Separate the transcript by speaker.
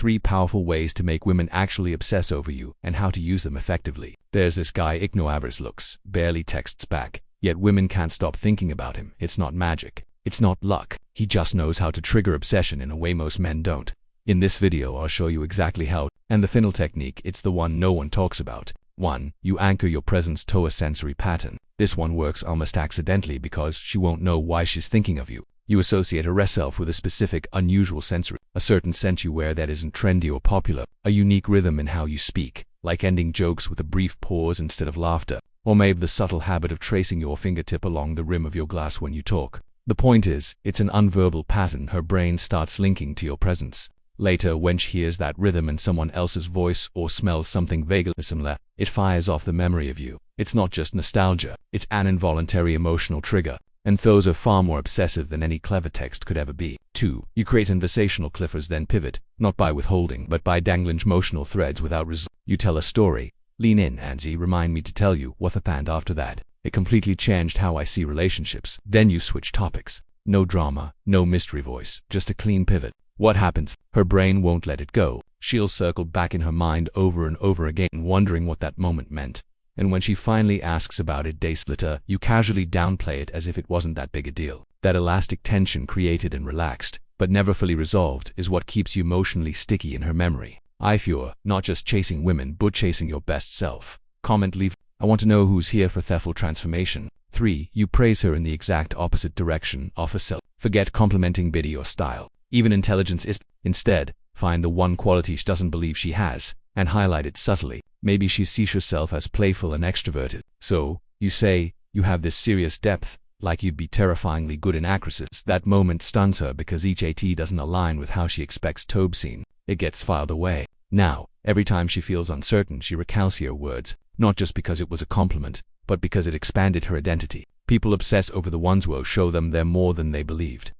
Speaker 1: 3 powerful ways to make women actually obsess over you and how to use them effectively. There's this guy ignores looks, barely texts back, yet women can't stop thinking about him. It's not magic. It's not luck. He just knows how to trigger obsession in a way most men don't. In this video I'll show you exactly how, and the final technique, it's the one no one talks about. 1. You anchor your presence to a sensory pattern. This one works almost accidentally because she won't know why she's thinking of you. You associate herself with a specific, unusual sensory, a certain scent you wear that isn't trendy or popular, a unique rhythm in how you speak, like ending jokes with a brief pause instead of laughter, or maybe the subtle habit of tracing your fingertip along the rim of your glass when you talk. The point is, it's an unverbal pattern her brain starts linking to your presence. Later, when she hears that rhythm in someone else's voice or smells something vaguely similar, it fires off the memory of you. It's not just nostalgia, it's an involuntary emotional trigger, and those are far more obsessive than any clever text could ever be. 2. You create conversational cliffers, then pivot, not by withholding, but by dangling emotional threads without resolution. You tell a story, lean in, Anzi, remind me to tell you what happened after that. It completely changed how I see relationships. Then you switch topics. No drama, no mystery voice, just a clean pivot. What happens? Her brain won't let it go. She'll circle back in her mind over and over again, wondering what that moment meant. And when she finally asks about it days later, you casually downplay it as if it wasn't that big a deal. That elastic tension created and relaxed, but never fully resolved, is what keeps you emotionally sticky in her memory. If you're not just chasing women, but chasing your best self. Comment, leave. I want to know who's here for thoughtful transformation. 3. You praise her in the exact opposite direction of herself. Forget complimenting beauty or style. Even intelligence is. Instead, find the one quality she doesn't believe she has, and highlight it subtly. Maybe she sees herself as playful and extroverted. So, you say, you have this serious depth, like you'd be terrifyingly good in actresses. That moment stuns her because each AT doesn't align with how she expects to be seen. It gets filed away. Now, every time she feels uncertain, she recounts your words, not just because it was a compliment, but because it expanded her identity. People obsess over the ones who show them they're more than they believed.